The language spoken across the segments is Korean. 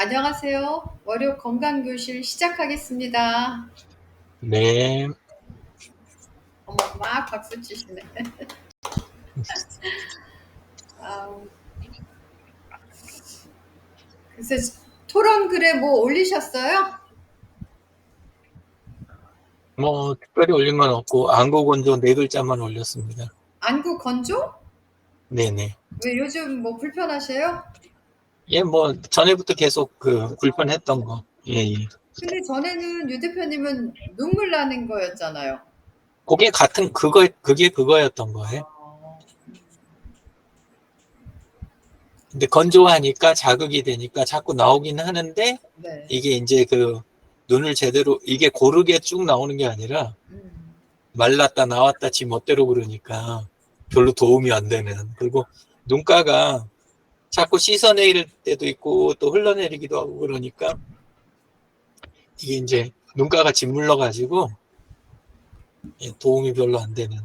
안녕하세요. 월요 건강교실 시작하겠습니다. 네. 어머, 막 박수 치시네. 아우, 그래서 토론 글에 뭐 올리셨어요? 뭐 특별히 올린 건 없고 안구 건조 네 글자만 올렸습니다. 안구 건조? 네네. 왜 요즘 뭐 불편하세요? 예, 뭐 전에부터 계속 그 불편했던 거. 예, 예. 근데 전에는 유 대표님은 눈물 나는 거였잖아요. 그게 같은 그게 그거였던 거예요. 어, 근데 건조하니까 자극이 되니까 자꾸 나오긴 하는데 네. 이게 이제 그 눈을 제대로 이게 고르게 쭉 나오는 게 아니라 음. 말랐다 나왔다 지 멋대로 그러니까 별로 도움이 안 되는. 그리고 눈가가 자꾸 씻어내릴 때도 있고 또 흘러내리기도 하고 그러니까 이게 이제 눈가가 짓물러 가지고 도움이 별로 안 되는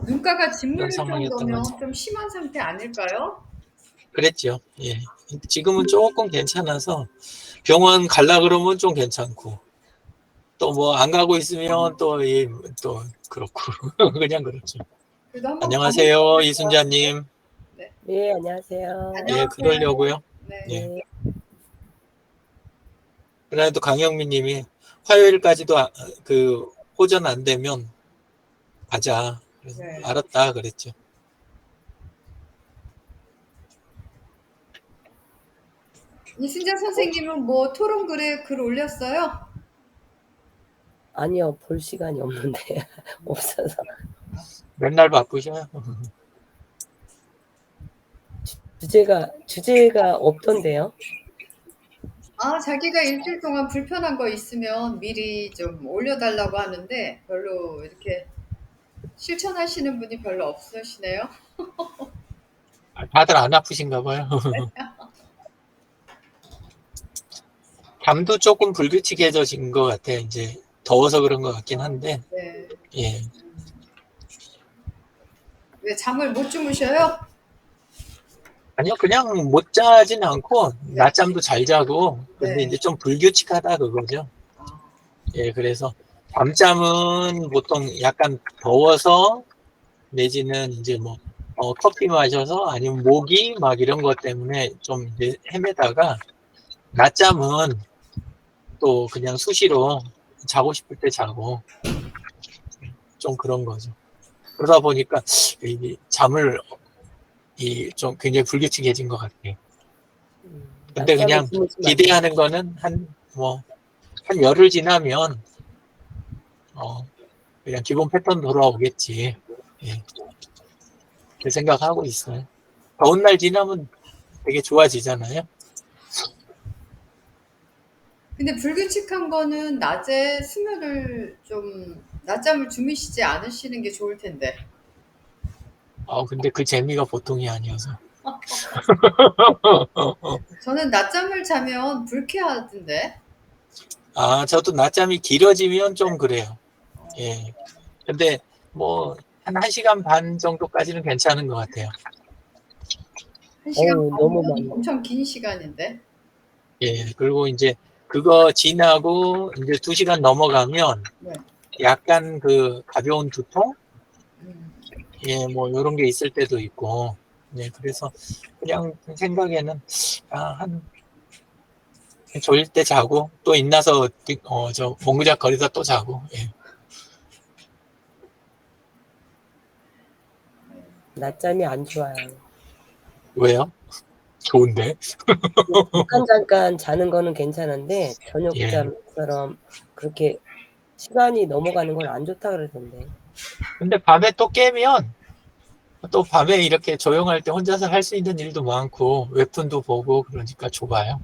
눈가가 그런 짓무를 상황이었던 거죠. 정도면 좀 심한 상태 아닐까요? 그랬죠. 예. 지금은 조금 괜찮아서 병원 갈라 그러면 좀 괜찮고 또 뭐 안 가고 있으면 또 그렇고 그냥 그렇죠. 그래도 한번 가보시면 안녕하세요, 될 것 같은데. 이순자님. 네. 네, 안녕하세요. 예, 안녕하세요. 그러려고요. 네. 예. 네, 그래도 강영민님이 화요일까지도 그 호전 안 되면 가자. 그래서 네. 알았다 그랬죠. 이순자 선생님은 뭐 토론 글에 글 올렸어요? 아니요, 볼 시간이 없는데, 없어서. 맨날 바쁘셔요. 주제가 없던데요? 아, 자기가 일주일 동안 불편한 거 있으면 미리 좀 올려달라고 하는데 별로 이렇게 실천하시는 분이 별로 없으시네요. 다들 안 아프신가 봐요. 잠도 조금 불규칙해져진 것 같아요. 이제 더워서 그런 것 같긴 한데, 네. 예. 왜 잠을 못 주무셔요? 아니요, 그냥 못 자진 않고, 네. 낮잠도 잘 자고, 근데 네. 이제 좀 불규칙하다 그거죠. 아, 예, 그래서 밤잠은 보통 약간 더워서 내지는 이제 뭐, 커피 마셔서 아니면 모기 막 이런 것 때문에 좀 이제 헤매다가, 낮잠은 또 그냥 수시로 자고 싶을 때 자고, 좀 그런 거죠. 그러다 보니까 이 잠을 좀 굉장히 불규칙해진 것 같아요. 근데 낮잠을 그냥 주무시면 안 돼요. 기대하는 거는 한 열흘 지나면 그냥 기본 패턴 돌아오겠지. 예, 그 생각하고 있어요. 더운 날 지나면 되게 좋아지잖아요. 근데 불규칙한 거는 낮에 수면을 좀 낮잠을 주무시지 않으시는 게 좋을 텐데. 근데 그 재미가 보통이 아니어서. 저는 낮잠을 자면 불쾌하던데. 저도 낮잠이 길어지면 좀 그래요. 예. 근데 뭐, 한 1시간 반 정도까지는 괜찮은 것 같아요. 1시간 너무 반이면 많네. 엄청 긴 시간인데. 예. 그리고 이제 그거 지나고 이제 2시간 넘어가면 네. 약간 그 가벼운 두통? 음. 예, 뭐 요런 게 있을 때도 있고. 예, 그래서 그냥 생각에는 한 졸릴 때 자고 또 인나서 저 몽구작 거리다 또 자고. 예. 낮잠이 안 좋아요. 왜요? 좋은데. 잠깐 자는 거는 괜찮은데, 예. 저녁잠처럼 그렇게 시간이 넘어가는 건 안 좋다 그러던데. 근데 밤에 또 깨면 또 밤에 이렇게 조용할 때 혼자서 할 수 있는 일도 많고 웹툰도 보고 그러니까 좋아요.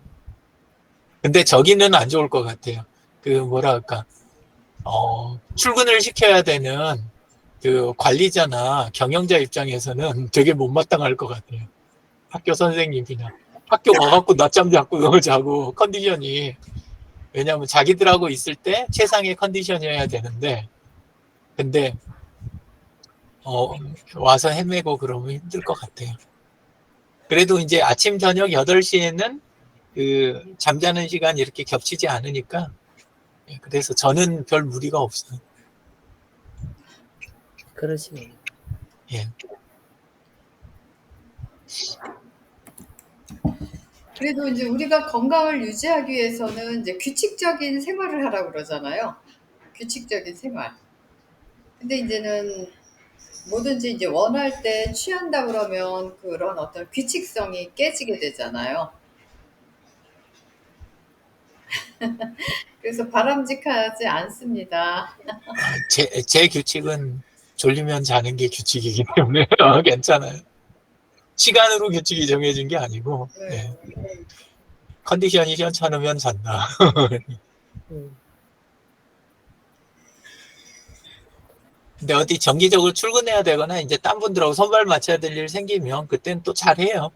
근데 저기는 안 좋을 것 같아요. 그 뭐랄까 출근을 시켜야 되는 그 관리자나 경영자 입장에서는 되게 못마땅할 것 같아요. 학교 선생님이나 학교 가갖고 낮잠 자고 컨디션이 왜냐하면 자기들하고 있을 때 최상의 컨디션이어야 되는데 근데 와서 헤매고 그러면 힘들 것 같아요. 그래도 이제 아침, 저녁 8시에는 그 잠자는 시간 이렇게 겹치지 않으니까, 예, 그래서 저는 별 무리가 없어요. 그러시네요. 예. 그래도 이제 우리가 건강을 유지하기 위해서는 이제 규칙적인 생활을 하라고 그러잖아요. 규칙적인 생활. 근데 이제는 뭐든지 이제 원할 때 취한다 그러면 그런 어떤 규칙성이 깨지게 되잖아요. 그래서 바람직하지 않습니다. 제 규칙은 졸리면 자는 게 규칙이기 때문에 괜찮아요. 시간으로 규칙이 정해진 게 아니고, 예. 네. 컨디션이 시원찮으면 잔다. 음. 근데 어디 정기적으로 출근해야 되거나 이제 딴 분들하고 손발 맞춰야 될 일 생기면 그땐 또 잘해요.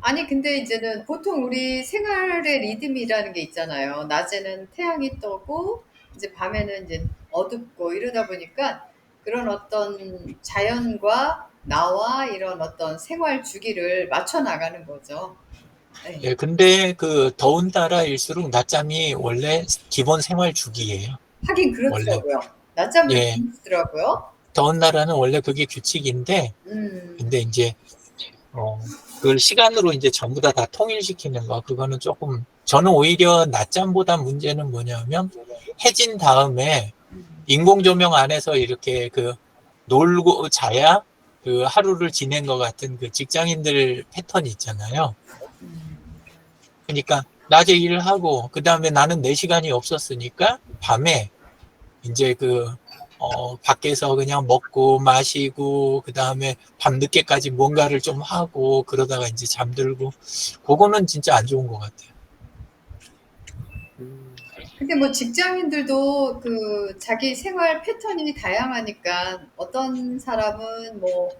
아니 근데 이제는 보통 우리 생활의 리듬이라는 게 있잖아요. 낮에는 태양이 떠고 이제 밤에는 이제 어둡고 이러다 보니까 그런 어떤 자연과 나와 이런 어떤 생활 주기를 맞춰 나가는 거죠. 네. 예, 근데 그 더운 나라일수록 낮잠이 원래 기본 생활 주기예요. 하긴 원래. 그렇더라고요. 낮잠을 예. 주무시더라고요. 더운 나라는 원래 그게 규칙인데, 근데 이제 그걸 시간으로 이제 전부 다 통일시키는 거, 그거는 조금, 저는 오히려 낮잠보다 문제는 뭐냐면, 해진 다음에 인공 조명 안에서 이렇게 그 놀고 자야 그 하루를 지낸 것 같은 그 직장인들 패턴이 있잖아요. 그러니까 낮에 일을 하고, 그 다음에 나는 내 시간이 없었으니까, 밤에 이제 밖에서 그냥 먹고 마시고, 그 다음에 밤늦게까지 뭔가를 좀 하고, 그러다가 이제 잠들고, 그거는 진짜 안 좋은 것 같아요. 근데 뭐 직장인들도 그 자기 생활 패턴이 다양하니까 어떤 사람은 뭐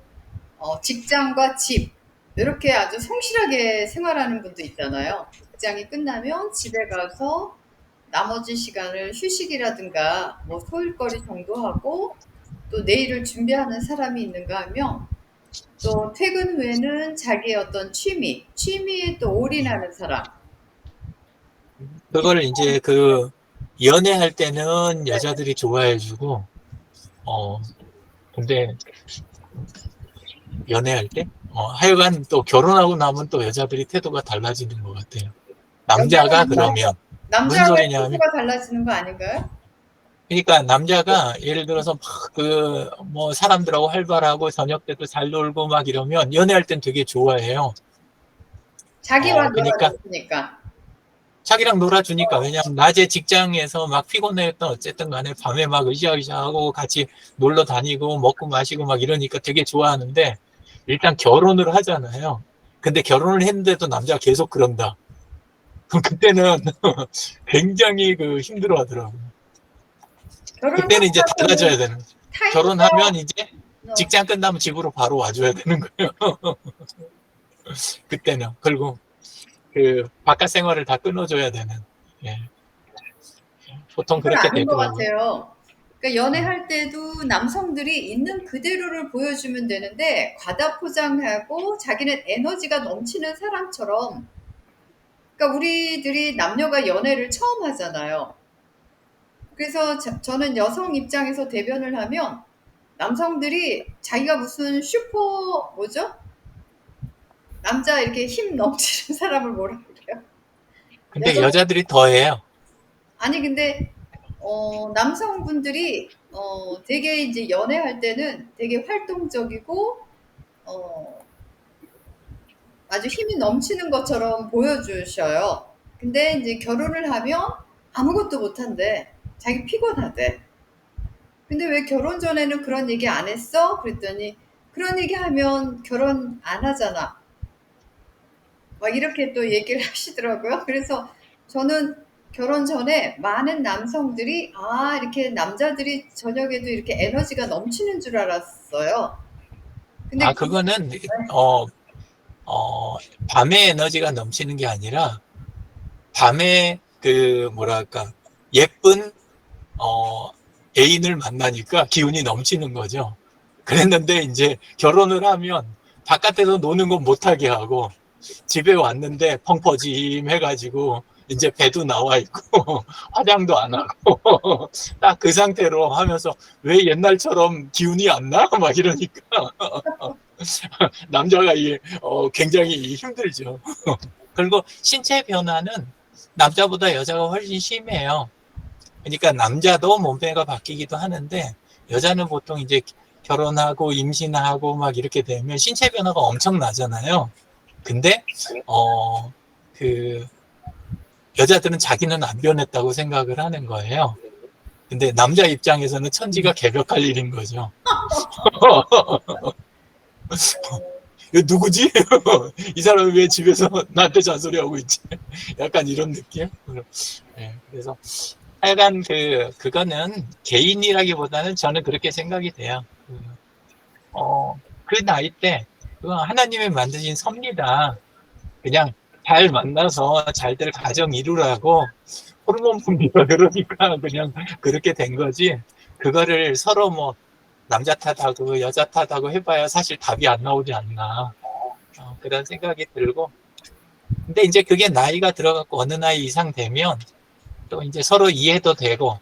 직장과 집 이렇게 아주 성실하게 생활하는 분도 있잖아요. 직장이 끝나면 집에 가서 나머지 시간을 휴식이라든가 뭐 소일거리 정도 하고 또 내일을 준비하는 사람이 있는가 하면 또 퇴근 후에는 자기의 어떤 취미에 또 올인하는 사람. 그걸 이제 연애할 때는 여자들이 좋아해주고, 근데 연애할 때? 하여간 또 결혼하고 나면 또 여자들이 태도가 달라지는 것 같아요. 남자가 그러면, 무슨 남자가 소리냐 하면, 태도가 달라지는 거 아닌가요? 그러니까 남자가 예를 들어서 뭐 사람들하고 활발하고 저녁 때도 잘 놀고 막 이러면 연애할 땐 되게 좋아해요. 자기와 그러니까 놀아줬으니까. 자기랑 놀아주니까. 왜냐하면 낮에 직장에서 막 피곤했던 어쨌든 간에 밤에 막 으쌰으쌰하고 같이 놀러 다니고 먹고 마시고 막 이러니까 되게 좋아하는데, 일단 결혼을 하잖아요. 근데 결혼을 했는데도 남자가 계속 그런다. 그럼 그때는 굉장히 힘들어 하더라고요. 그때는 이제 달라져야 되는 거죠. 결혼하면 이제 직장 끝나면 집으로 바로 와줘야 되는 거예요. 그때는. 그리고 바깥 생활을 다 끊어줘야 되는. 예. 보통 그건 그렇게 아닌 것 되더라고요. 같아요. 그러니까 연애할 때도 남성들이 있는 그대로를 보여주면 되는데 과다 포장하고 자기는 에너지가 넘치는 사람처럼 그러니까 우리들이 남녀가 연애를 처음 하잖아요. 그래서 저는 여성 입장에서 대변을 하면 남성들이 자기가 무슨 슈퍼 뭐죠? 남자 이렇게 힘 넘치는 사람을 뭐라 그래요? 근데 여자들이 더 해요. 아니 근데 남성분들이 되게 이제 연애할 때는 되게 활동적이고 아주 힘이 넘치는 것처럼 보여주셔요. 근데 이제 결혼을 하면 아무것도 못한대. 자기 피곤하대. 근데 왜 결혼 전에는 그런 얘기 안 했어? 그랬더니 그런 얘기 하면 결혼 안 하잖아. 막 이렇게 또 얘기를 하시더라고요. 그래서 저는 결혼 전에 많은 남성들이 이렇게 남자들이 저녁에도 이렇게 에너지가 넘치는 줄 알았어요. 근데 그거는 밤에 에너지가 넘치는 게 아니라 밤에 뭐랄까 예쁜 애인을 만나니까 기운이 넘치는 거죠. 그랬는데 이제 결혼을 하면 바깥에서 노는 건 못하게 하고, 집에 왔는데 펑퍼짐 해가지고, 이제 배도 나와 있고, 화장도 안 하고, 딱 그 상태로 하면서, 왜 옛날처럼 기운이 안 나? 막 이러니까, 남자가 굉장히 힘들죠. 그리고 신체 변화는 남자보다 여자가 훨씬 심해요. 그러니까 남자도 몸매가 바뀌기도 하는데 여자는 보통 이제 결혼하고 임신하고 막 이렇게 되면 신체 변화가 엄청나잖아요. 근데 그 여자들은 자기는 안 변했다고 생각을 하는 거예요. 근데 남자 입장에서는 천지가 개벽할 일인 거죠. 이거 누구지? 이 사람이 왜 집에서 나한테 잔소리하고 있지? 약간 이런 느낌? 네, 그래서 하여간 그거는 개인이라기보다는 저는 그렇게 생각이 돼요. 그 나이 때, 그거 하나님이 만드신 섭니다. 그냥 잘 만나서 잘들 가정 이루라고 호르몬 분비가 그러니까 그냥 그렇게 된 거지. 그거를 서로 뭐 남자 탓하고 여자 탓하고 해봐야 사실 답이 안 나오지 않나. 그런 생각이 들고. 근데 이제 그게 나이가 들어갔고 어느 나이 이상 되면 또 이제 서로 이해도 되고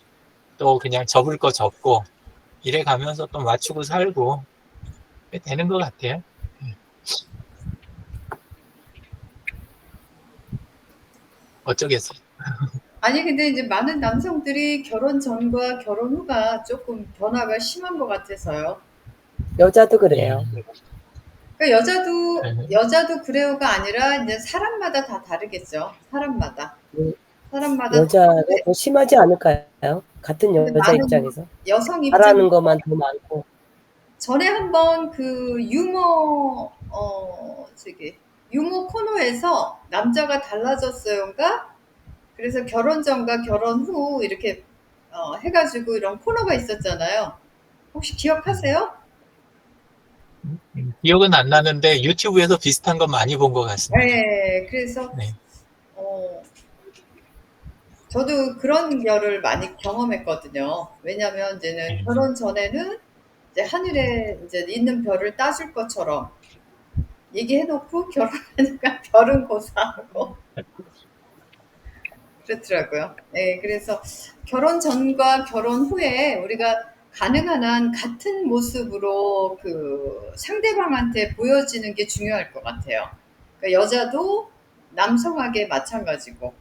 또 그냥 접을 거 접고 이래 가면서 또 맞추고 살고 되는 것 같아요. 어쩌겠어요. 아니, 근데 이제 많은 남성들이 결혼 전과 결혼 후가 조금 변화가 심한 것 같아서요. 여자도 그래요. 그러니까 네. 여자도 그래요가 아니라 이제 사람마다 다 다르겠죠. 사람마다. 사람마다 여자가 다른데, 더 심하지 않을까요? 같은 근데 여자 많은 입장에서 여성 바라는 입장에서 것만 더 많고. 전에 한번 그 유머 코너에서 남자가 달라졌어요인가? 그래서 결혼 전과 결혼 후 이렇게 해가지고 이런 코너가 있었잖아요. 혹시 기억하세요? 기억은 안 나는데 유튜브에서 비슷한 거 많이 본 것 같습니다. 네, 그래서 네. 어, 저도 그런 결을 많이 경험했거든요. 왜냐하면 이제는 네. 결혼 전에는 이제 하늘에 이제 있는 별을 따줄 것처럼 얘기해놓고 결혼하니까 별은 고사하고 그렇더라고요. 네, 그래서 결혼 전과 결혼 후에 우리가 가능한 한 같은 모습으로 그 상대방한테 보여지는 게 중요할 것 같아요. 그러니까 여자도 남성에게 마찬가지고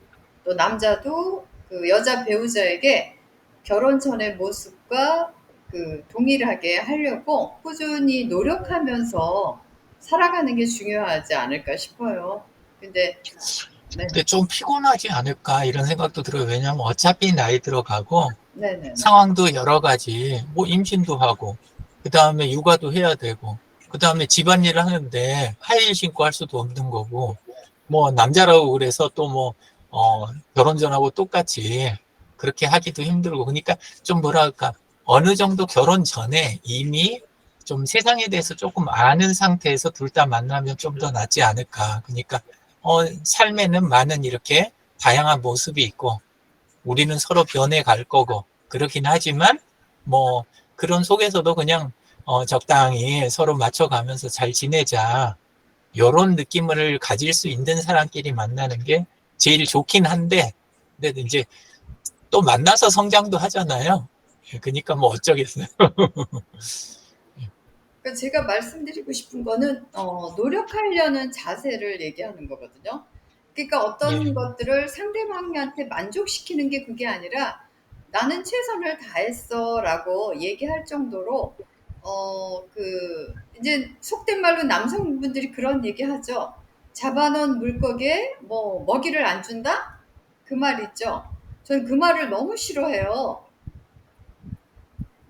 또 남자도 그 여자 배우자에게 결혼 전의 모습과 그 동일하게 하려고 꾸준히 노력하면서 살아가는 게 중요하지 않을까 싶어요. 근데 네, 근데 좀 피곤하지 않을까 이런 생각도 들어요. 왜냐하면 어차피 나이 들어가고 네네네. 상황도 여러 가지, 뭐 임신도 하고, 그 다음에 육아도 해야 되고, 그 다음에 집안일을 하는데 하이힐 신고 할 수도 없는 거고, 뭐 남자라고 그래서 또 뭐, 결혼 전하고 똑같이 그렇게 하기도 힘들고, 그러니까 좀 뭐랄까, 어느 정도 결혼 전에 이미 좀 세상에 대해서 조금 아는 상태에서 둘 다 만나면 좀 더 낫지 않을까. 그러니까, 삶에는 많은 이렇게 다양한 모습이 있고, 우리는 서로 변해 갈 거고 그렇긴 하지만 뭐 그런 속에서도 그냥 적당히 서로 맞춰가면서 잘 지내자 이런 느낌을 가질 수 있는 사람끼리 만나는 게 제일 좋긴 한데 근데 이제 또 만나서 성장도 하잖아요. 그러니까 뭐 어쩌겠어요. 그러니까 제가 말씀드리고 싶은 거는 노력하려는 자세를 얘기하는 거거든요. 그러니까 어떤 예. 것들을 상대방한테 만족시키는 게 그게 아니라 나는 최선을 다했어라고 얘기할 정도로 이제 속된 말로 남성분들이 그런 얘기 하죠. 잡아놓은 물고기에 뭐 먹이를 안 준다? 그 말 있죠. 전 그 말을 너무 싫어해요.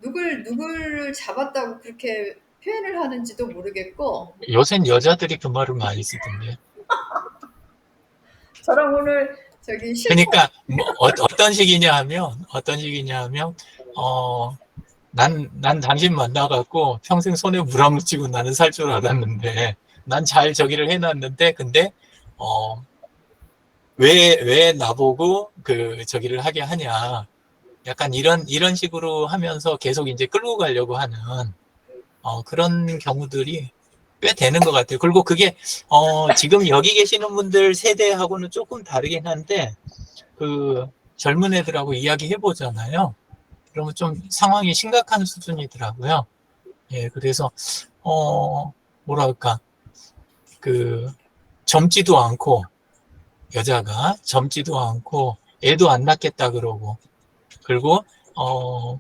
누굴 잡았다고 그렇게 표현을 하는지도 모르겠고, 요샌 여자들이 그 말을 많이 쓰던데. 저랑 오늘 저기 그러니까 뭐 어떤 식이냐 하면 난 당신 만나갖고 평생 손에 물 안 묻히고 나는 살 줄 알았는데, 난 잘 저기를 해놨는데, 근데, 왜 나보고 저기를 하게 하냐. 약간 이런 식으로 하면서 계속 이제 끌고 가려고 하는, 그런 경우들이 꽤 되는 것 같아요. 그리고 그게 지금 여기 계시는 분들 세대하고는 조금 다르긴 한데 그 젊은 애들하고 이야기해 보잖아요. 그러면 좀 상황이 심각한 수준이더라고요. 예, 그래서 뭐랄까 그 젊지도 않고 여자가 젊지도 않고 애도 안 낳겠다 그러고 그리고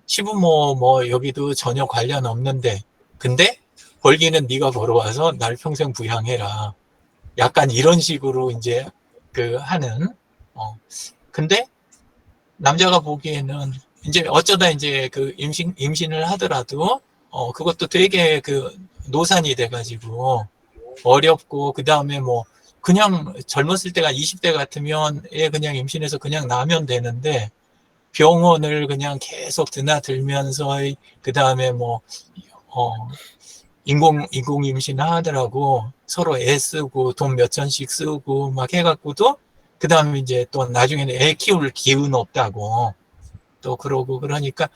시부모 뭐 여기도 전혀 관련 없는데 근데 벌기는 네가 벌어와서 날 평생 부양해라. 약간 이런 식으로 이제 그 하는 근데 남자가 보기에는 이제 어쩌다 이제 그 임신을 하더라도 그것도 되게 그 노산이 돼가지고 어렵고 그 다음에 뭐 그냥 젊었을 때가 20대 같으면 애 그냥 임신해서 그냥 나면 되는데 병원을 그냥 계속 드나들면서 그 다음에 뭐 인공 임신하더라고 서로 애 쓰고 돈 몇 천씩 쓰고 막 해갖고도 그 다음에 이제 또 나중에는 애 키울 기운 없다고 또 그러고 그러니까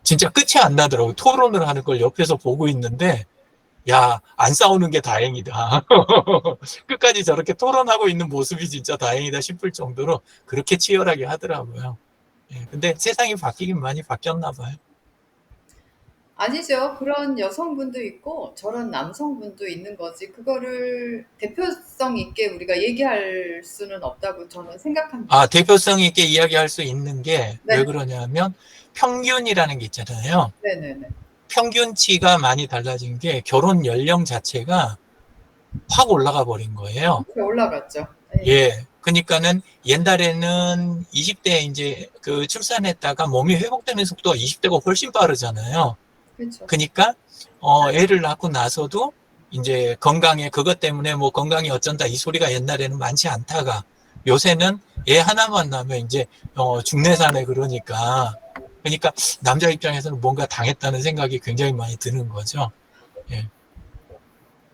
진짜 끝이 안 나더라고. 토론을 하는 걸 옆에서 보고 있는데 야, 안 싸우는 게 다행이다. 끝까지 저렇게 토론하고 있는 모습이 진짜 다행이다 싶을 정도로 그렇게 치열하게 하더라고요. 예, 근데 세상이 바뀌긴 많이 바뀌었나 봐요. 아니죠. 그런 여성분도 있고 저런 남성분도 있는 거지. 그거를 대표성 있게 우리가 얘기할 수는 없다고 저는 생각합니다. 아, 대표성 있게 이야기할 수 있는 게 왜 네, 그러냐면 평균이라는 게 있잖아요. 네네네. 평균치가 많이 달라진 게 결혼 연령 자체가 확 올라가 버린 거예요. 그렇게 올라갔죠. 네, 예. 그러니까는 옛날에는 20대 이제 그 출산했다가 몸이 회복되는 속도가 20대가 훨씬 빠르잖아요. 그렇죠. 그러니까 애를 낳고 나서도 이제 건강에 그것 때문에 뭐 건강이 어쩐다 이 소리가 옛날에는 많지 않다가 요새는 애 하나만 낳으면 이제 중내사네 그러니까 남자 입장에서는 뭔가 당했다는 생각이 굉장히 많이 드는 거죠. 예.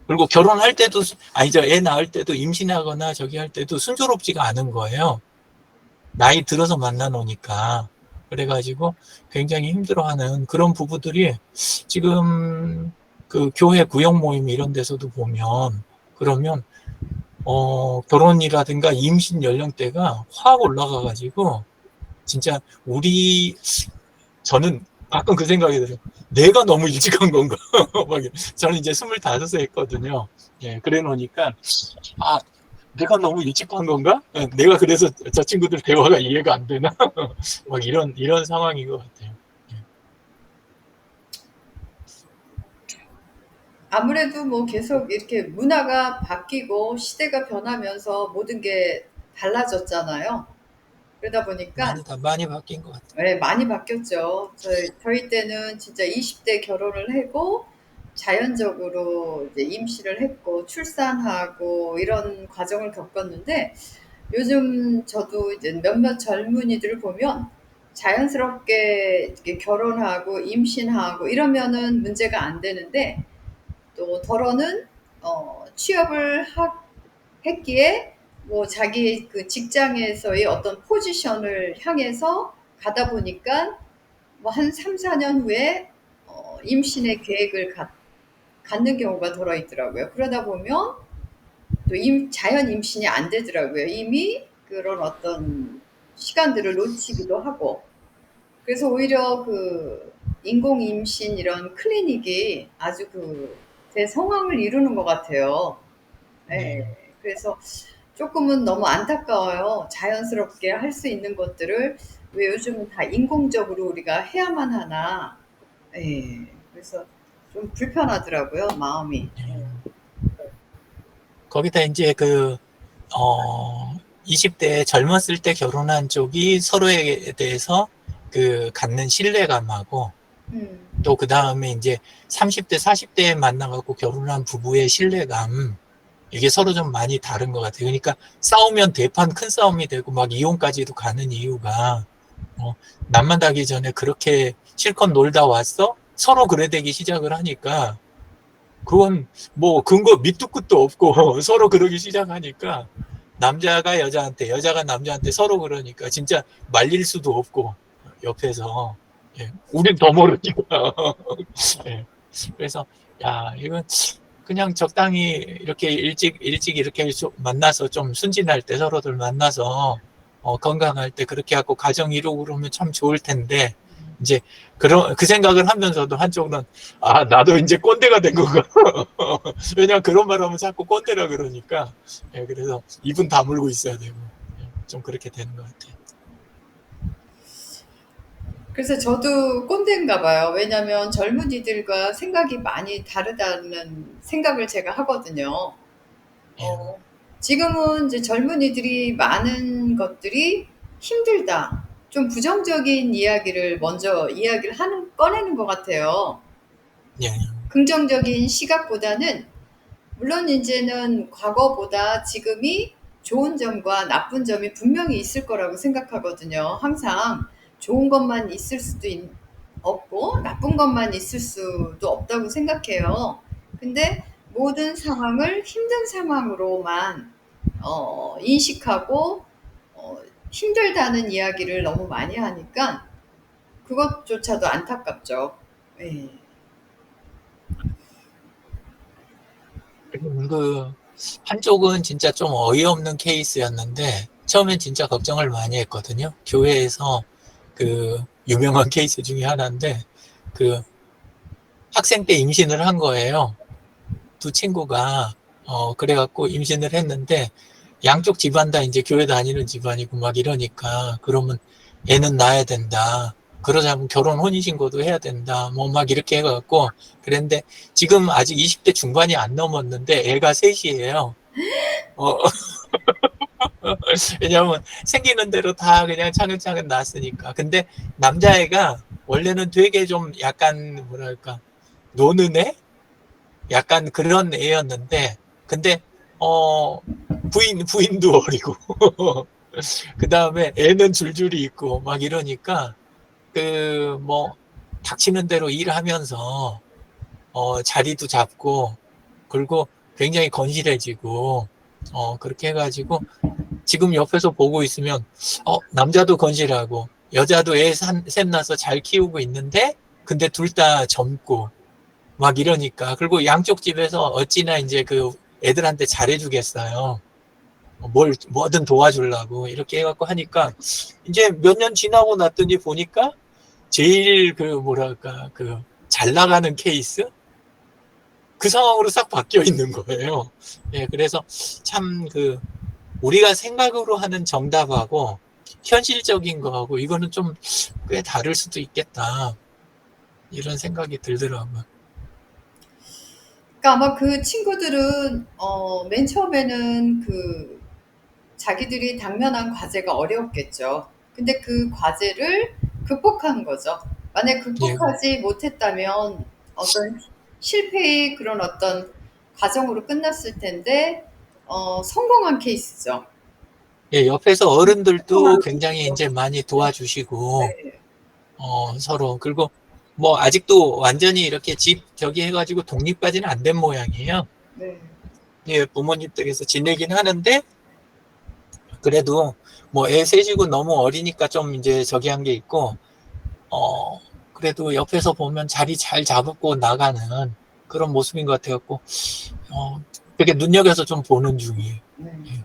그리고 결혼할 때도 아니죠 애 낳을 때도 임신하거나 저기 할 때도 순조롭지가 않은 거예요. 나이 들어서 만나 놓으니까 그래가지고 굉장히 힘들어하는 그런 부부들이 지금 그 교회 구역 모임 이런 데서도 보면 그러면 결혼이라든가 임신 연령대가 확 올라가가지고 진짜 저는 가끔 그 생각이 들어요. 내가 너무 일찍 한 건가? 저는 이제 25세 했거든요. 예, 그래 놓으니까 아 내가 너무 일찍 한 건가? 내가 그래서 저 친구들 대화가 이해가 안 되나? 막 이런 상황인 것 같아요. 아무래도 뭐 계속 이렇게 문화가 바뀌고 시대가 변하면서 모든 게 달라졌잖아요. 그러다 보니까 많이 바뀐 것 같아요. 네, 많이 바뀌었죠. 저희 때는 진짜 20대 결혼을 하고 자연적으로 이제 임신을 했고 출산하고 이런 과정을 겪었는데 요즘 저도 이제 몇몇 젊은이들을 보면 자연스럽게 이렇게 결혼하고 임신하고 이러면은 문제가 안 되는데 또 더러는 취업을 했기에 뭐 자기 그 직장에서의 어떤 포지션을 향해서 가다 보니까 뭐 한 3, 4년 후에 임신의 계획을 갖는 경우가 들어 있더라고요. 그러다 보면 또 자연 임신이 안 되더라고요. 이미 그런 어떤 시간들을 놓치기도 하고. 그래서 오히려 그 인공 임신 이런 클리닉이 아주 그 대성황을 이루는 것 같아요. 네. 네. 그래서 조금은 너무 안타까워요. 자연스럽게 할 수 있는 것들을 왜 요즘은 다 인공적으로 우리가 해야만 하나. 예. 그래서 좀 불편하더라고요, 마음이. 네. 거기다 이제 어, 20대 젊었을 때 결혼한 쪽이 서로에 대해서 갖는 신뢰감하고 음, 또 그 다음에 이제 30대, 40대에 만나갖고 결혼한 부부의 신뢰감 이게 서로 좀 많이 다른 것 같아요. 그러니까 싸우면 대판 큰 싸움이 되고 막 이혼까지도 가는 이유가 남만 닿기 전에 그렇게 실컷 놀다 왔어? 서로 그래 되기 시작을 하니까 그건 뭐 근거 밑도 끝도 없고 서로 그러기 시작하니까 남자가 여자한테 여자가 남자한테 서로 그러니까 진짜 말릴 수도 없고 옆에서 예, 우린 더 모르니까 예. 그래서 야, 이건 그냥 적당히 이렇게 일찍 이렇게 만나서 좀 순진할 때 서로들 만나서 건강할 때 그렇게 하고 가정 이루고 그러면 참 좋을 텐데 이제 그런 그 생각을 하면서도 한쪽은 아 나도 이제 꼰대가 된 건가 왜냐면 그런 말하면 자꾸 꼰대라 그러니까 예, 그래서 입은 다물고 있어야 되고 예, 좀 그렇게 되는 것 같아요. 그래서 저도 꼰대인가 봐요. 왜냐면 젊은이들과 생각이 많이 다르다는 생각을 제가 하거든요. 예, 지금은 이제 젊은이들이 많은 것들이 힘들다. 좀 부정적인 이야기를 먼저 꺼내는 것 같아요. 예, 긍정적인 시각보다는, 물론 이제는 과거보다 지금이 좋은 점과 나쁜 점이 분명히 있을 거라고 생각하거든요. 항상 좋은 것만 있을 수도 없고, 나쁜 것만 있을 수도 없다고 생각해요. 근데 모든 상황을 힘든 상황으로만 인식하고 어, 힘들다는 이야기를 너무 많이 하니까 그것조차도 안타깝죠. 예. 그 한쪽은 진짜 좀 어이없는 케이스였는데 처음엔 진짜 걱정을 많이 했거든요. 교회에서 그 유명한 케이스 중에 하나인데 그 학생 때 임신을 한 거예요. 두 친구가 그래갖고 임신을 했는데 양쪽 집안 다 이제 교회 다니는 집안이고 막 이러니까 그러면 애는 낳아야 된다. 그러자면 결혼 혼인신고도 해야 된다. 뭐 막 이렇게 해갖고 그랬는데 지금 아직 20대 중반이 안 넘었는데 애가 셋이에요. 어, 왜냐면 생기는 대로 다 그냥 차근차근 낳았으니까. 근데 남자애가 원래는 되게 좀 약간 뭐랄까 노는 애? 약간 그런 애였는데 근데 어 부인도 어리고 그 다음에 애는 줄줄이 있고 막 이러니까 그 뭐 닥치는 대로 일하면서 자리도 잡고 그리고 굉장히 건실해지고 그렇게 해가지고 지금 옆에서 보고 있으면 남자도 건실하고 여자도 애 셋 낳아서 잘 키우고 있는데 근데 둘 다 젊고 막 이러니까 그리고 양쪽 집에서 어찌나 이제 그 애들한테 잘해주겠어요. 뭐든 도와주려고 이렇게 해갖고 하니까 이제 몇 년 지나고 났더니 보니까 제일 그 뭐랄까 그 잘 나가는 케이스 그 상황으로 싹 바뀌어 있는 거예요. 예, 그래서 참 그 우리가 생각으로 하는 정답하고 현실적인 거하고 이거는 좀 꽤 다를 수도 있겠다 이런 생각이 들더라고요. 그러니까 아마 그 친구들은 맨 처음에는 그 자기들이 당면한 과제가 어려웠겠죠. 근데 그 과제를 극복한 거죠. 만약 예, 극복하지 못했다면 어떤 실패의 그런 어떤 과정으로 끝났을 텐데 성공한 케이스죠. 예, 옆에서 어른들도 성공한 굉장히 케이스죠. 이제 많이 도와주시고 네, 서로 그리고 뭐 아직도 완전히 이렇게 집 저기 해가지고 독립까지는 안 된 모양이에요. 네. 예, 부모님 댁에서 지내긴 하는데 그래도 뭐 애 셋이고 너무 어리니까 좀 이제 저기 한 게 있고 어 그래도 옆에서 보면 자리 잘 잡고 나가는 그런 모습인 것 같아갖고 되게 눈여겨서 좀 보는 중이에요. 네. 예.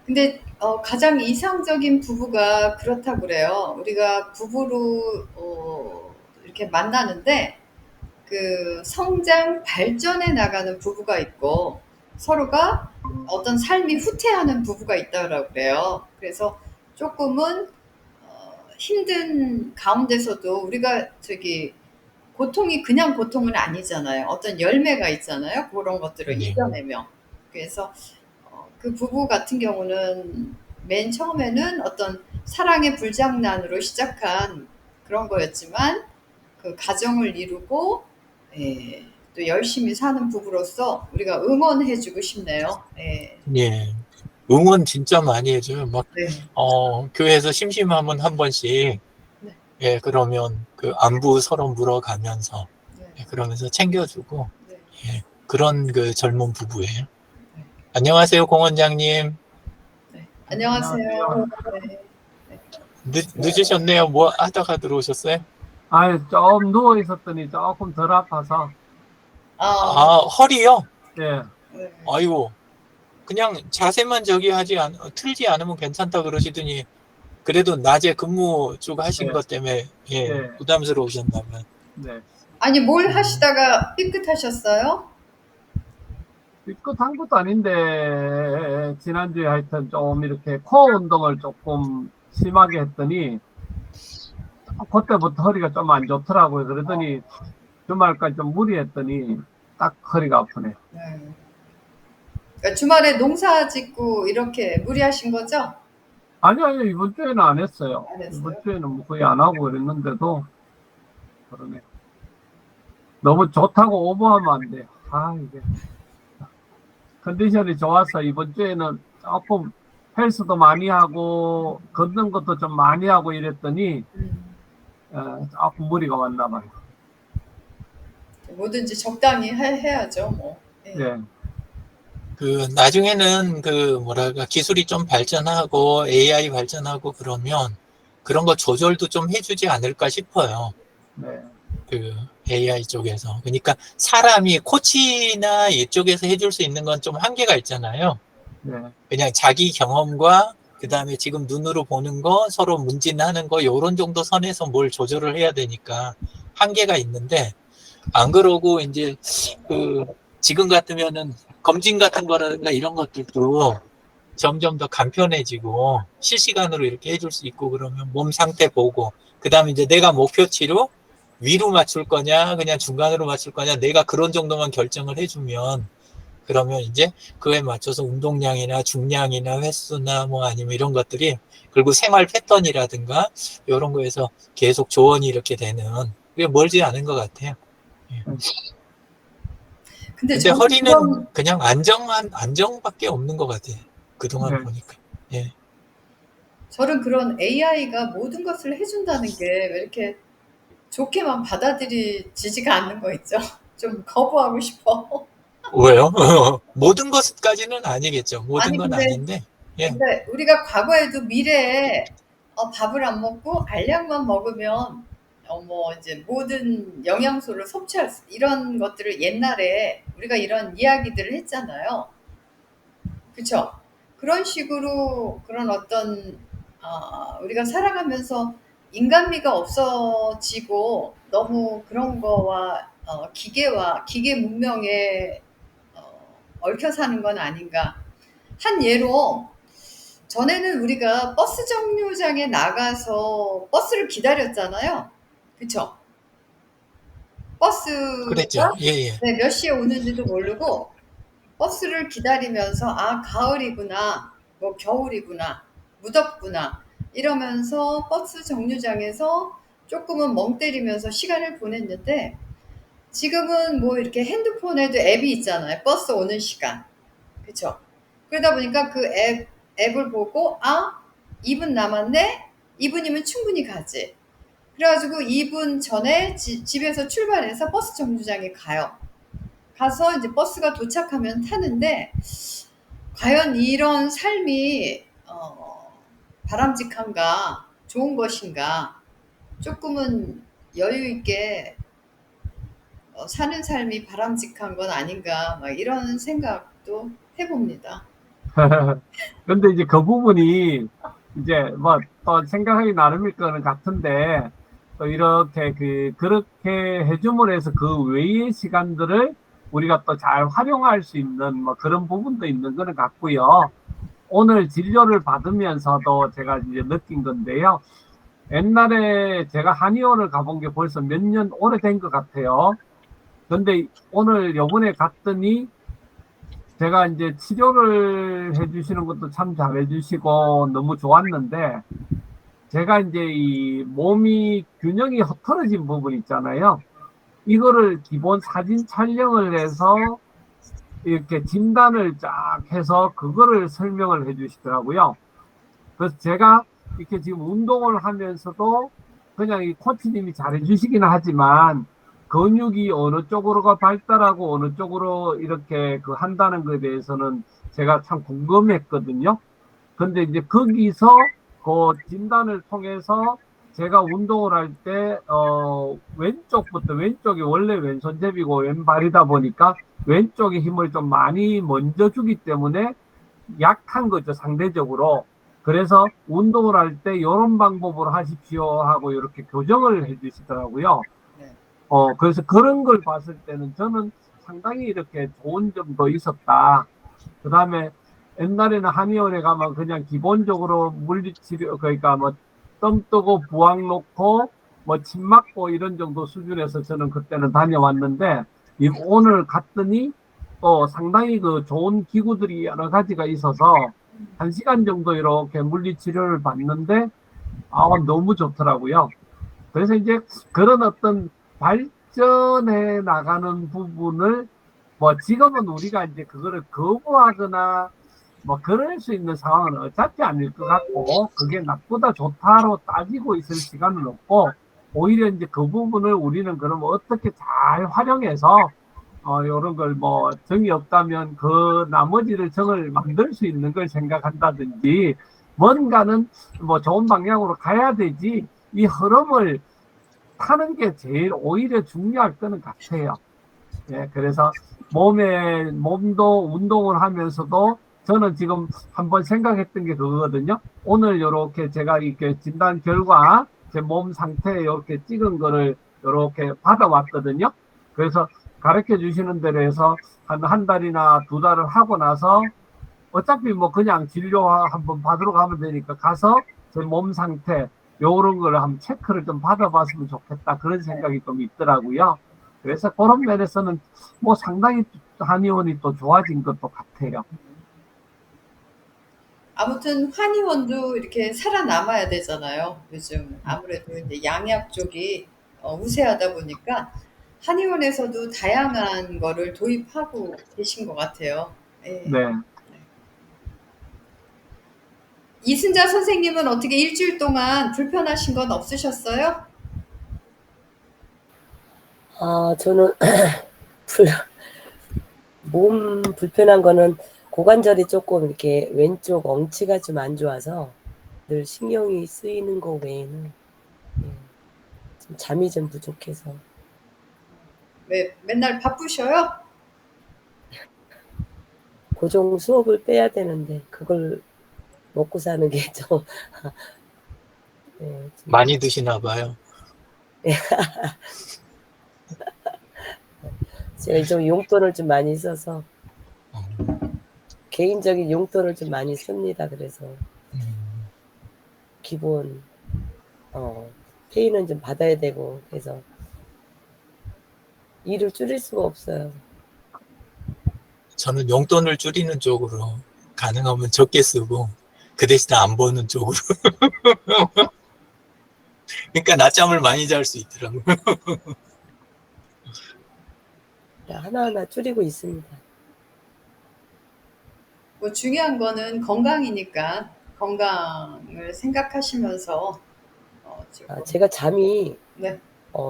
근데 가장 이상적인 부부가 그렇다고 그래요. 우리가 부부로 이렇게 만나는데 그 성장 발전해 나가는 부부가 있고 서로가 어떤 삶이 후퇴하는 부부가 있다고 그래요. 그래서 조금은 힘든 가운데서도 우리가 저기 고통이 그냥 고통은 아니잖아요. 어떤 열매가 있잖아요. 그런 것들을 예. 이겨내며. 그래서 그 부부 같은 경우는 맨 처음에는 어떤 사랑의 불장난으로 시작한 그런 거였지만 그 가정을 이루고 예, 또 열심히 사는 부부로서 우리가 응원해주고 싶네요. 예, 예. 응원 진짜 많이 해줘요. 막, 네, 교회에서 심심하면 한 번씩, 네, 예, 그러면 그 안부 서로 물어가면서, 네, 예, 그러면서 챙겨주고, 네, 예, 그런 그 젊은 부부예요. 네, 안녕하세요, 공 원장님. 네. 안녕하세요. 네, 네. 늦으셨네요. 뭐 하다가 들어오셨어요? 아니, 좀 누워 있었더니 조금 덜 아파서, 아, 허리요? 예. 네. 아이고, 그냥 자세만 틀지 않으면 괜찮다 그러시더니, 그래도 낮에 근무 쭉 하신 네. 것 때문에, 예, 네. 부담스러우셨나봐요. 네. 아니, 뭘 하시다가 삐끗하셨어요? 삐끗한 것도 아닌데, 지난주에 하여튼 좀 이렇게 코어 운동을 조금 심하게 했더니, 그때부터 허리가 좀 안 좋더라고요. 그러더니 주말까지 좀 무리했더니 딱 허리가 아프네. 네. 그러니까 주말에 농사 짓고 이렇게 무리하신 거죠? 아니요, 이번 주에는 안 했어요. 안 했어요? 이번 주에는 뭐 거의 안 하고 그랬는데도, 그러네. 너무 좋다고 오버하면 안 돼. 이게. 컨디션이 좋아서 이번 주에는 조금 헬스도 많이 하고, 걷는 것도 좀 많이 하고 이랬더니, 조금 무리가 왔나 봐요. 뭐든지 적당히 해야죠, 뭐. 예. 예. 나중에는 기술이 좀 발전하고 AI 발전하고 그러면 그런 거 조절도 좀 해주지 않을까 싶어요. 네. AI 쪽에서. 그러니까 사람이 코치나 이쪽에서 해줄 수 있는 건 좀 한계가 있잖아요. 네. 그냥 자기 경험과 그 다음에 지금 눈으로 보는 거, 서로 문진하는 거, 요런 정도 선에서 뭘 조절을 해야 되니까 한계가 있는데, 안 그러고 이제 지금 같으면은 검진 같은 거라든가 이런 것들도 점점 더 간편해지고 실시간으로 이렇게 해줄 수 있고 그러면 몸 상태 보고 그 다음에 이제 내가 목표치로 위로 맞출 거냐 그냥 중간으로 맞출 거냐 내가 그런 정도만 결정을 해주면 그러면 이제 그에 맞춰서 운동량이나 중량이나 횟수나 뭐 아니면 이런 것들이 그리고 생활 패턴이라든가 이런 거에서 계속 조언이 이렇게 되는 그게 멀지 않은 것 같아요. 근데 근데 저는 허리는 그냥 안정밖에 없는 것 같아요. 그동안 네. 보니까. 예. 저는 그런 AI가 모든 것을 해준다는 게 왜 이렇게 좋게만 받아들이지가 않는 거 있죠? 좀 거부하고 싶어. 왜요? 모든 것까지는 아니겠죠. 모든 아니, 건 아닌데. 예. 근데 우리가 과거에도 미래에 밥을 안 먹고 알약만 먹으면 뭐 이제 모든 영양소를 섭취할 이런 것들을 옛날에 우리가 이런 이야기들을 했잖아요. 그쵸? 그런 식으로 그런 어떤 우리가 살아가면서 인간미가 없어지고 너무 그런 거와 기계와 기계 문명에 얽혀 사는 건 아닌가. 한 예로 전에는 우리가 버스 정류장에 나가서 버스를 기다렸잖아요. 그쵸? 그랬죠. 버스가 예, 예. 네, 몇 시에 오는지도 모르고 버스를 기다리면서 가을이구나, 뭐 겨울이구나, 무덥구나 이러면서 버스 정류장에서 조금은 멍 때리면서 시간을 보냈는데 지금은 뭐 이렇게 핸드폰에도 앱이 있잖아요. 버스 오는 시간. 그쵸? 그러다 보니까 그 앱을 보고 2분 남았네? 2분이면 충분히 가지. 그래가지고 2분 전에 집에서 출발해서 버스 정류장에 가요. 가서 이제 버스가 도착하면 타는데 과연 이런 삶이 바람직한가 좋은 것인가 조금은 여유 있게 사는 삶이 바람직한 건 아닌가 막 이런 생각도 해봅니다. 근데 이제 그 부분이 이제 뭐 또 생각하기 나름일 거는 같은데 또 이렇게 그렇게 해줌으로 해서 그 외의 시간들을 우리가 또 잘 활용할 수 있는 뭐 그런 부분도 있는 거는 같고요. 오늘 진료를 받으면서도 제가 이제 느낀 건데요. 옛날에 제가 한의원을 가본 게 벌써 몇 년 오래된 것 같아요. 근데 오늘 요번에 갔더니 제가 이제 치료를 해주시는 것도 참 잘해주시고 너무 좋았는데 제가 이제 이 몸이 균형이 흐트러진 부분 있잖아요. 이거를 기본 사진 촬영을 해서 이렇게 진단을 쫙 해서 그거를 설명을 해주시더라고요. 그래서 제가 이렇게 지금 운동을 하면서도 그냥 이 코치님이 잘해주시긴 하지만 근육이 어느 쪽으로가 발달하고 어느 쪽으로 이렇게 한다는 것에 대해서는 제가 참 궁금했거든요. 근데 이제 거기서 그 진단을 통해서 제가 운동을 할 때, 왼쪽이 원래 왼손잡이고 왼발이다 보니까 왼쪽에 힘을 좀 많이 먼저 주기 때문에 약한 거죠, 상대적으로. 그래서 운동을 할 때 이런 방법으로 하십시오 하고 이렇게 교정을 해 주시더라고요. 네. 그래서 그런 걸 봤을 때는 저는 상당히 이렇게 좋은 점도 있었다. 그 다음에 옛날에는 한의원에 가면 그냥 기본적으로 물리치료, 그러니까 뭐 뜸 뜨고 부항 놓고 뭐 침 맞고 이런 정도 수준에서 저는 그때는 다녀왔는데, 오늘 갔더니 상당히 그 좋은 기구들이 여러 가지가 있어서 1시간 정도 이렇게 물리치료를 받는데, 너무 좋더라고요. 그래서 이제 그런 어떤 발전해 나가는 부분을 뭐 지금은 우리가 이제 그거를 거부하거나 뭐 그럴 수 있는 상황은 어차피 아닐 것 같고, 그게 나쁘다 좋다로 따지고 있을 시간은 없고, 오히려 이제 그 부분을 우리는 그러면 어떻게 잘 활용해서 이런 걸 뭐 정이 없다면 그 나머지를 정을 만들 수 있는 걸 생각한다든지, 뭔가는 뭐 좋은 방향으로 가야 되지, 이 흐름을 타는 게 제일 오히려 중요할 거는 같아요. 예, 그래서 몸도 운동을 하면서도 저는 지금 한번 생각했던 게 그거거든요. 오늘 요렇게 제가 이렇게 진단 결과 제 몸 상태 이렇게 찍은 거를 요렇게 받아왔거든요. 그래서 가르쳐 주시는 대로 해서 한 달이나 2달을 하고 나서 어차피 뭐 그냥 진료 한번 받으러 가면 되니까 가서 제 몸 상태 요런 걸 한번 체크를 좀 받아봤으면 좋겠다, 그런 생각이 좀 있더라고요. 그래서 그런 면에서는 뭐 상당히 한의원이 또 좋아진 것도 같아요. 아무튼 한의원도 이렇게 살아남아야 되잖아요. 요즘 아무래도 이제 양약 쪽이 우세하다 보니까 한의원에서도 다양한 거를 도입하고 계신 것 같아요. 예. 네. 이순자 선생님은 어떻게 일주일 동안 불편하신 건 없으셨어요? 저는 불, 몸 불편한 거는 고관절이 조금 이렇게 왼쪽 엉치가 좀 안 좋아서 늘 신경이 쓰이는 거 외에는 좀 잠이 좀 부족해서. 왜 맨날 바쁘셔요? 고정 수업을 빼야 되는데 그걸 먹고 사는 게 좀 좀 많이 드시나 봐요. 제가 좀 용돈을 좀 많이 써서 개인적인 용돈을 좀 많이 씁니다. 그래서 기본 페이는 좀 받아야 되고, 그래서 일을 줄일 수가 없어요. 저는 용돈을 줄이는 쪽으로, 가능하면 적게 쓰고 그 대신에 안 버는 쪽으로. 그러니까 낮잠을 많이 잘 수 있더라고요. 하나하나 줄이고 있습니다. 뭐 중요한 거는 건강이니까 건강을 생각하시면서 조금 제가 잠이 네.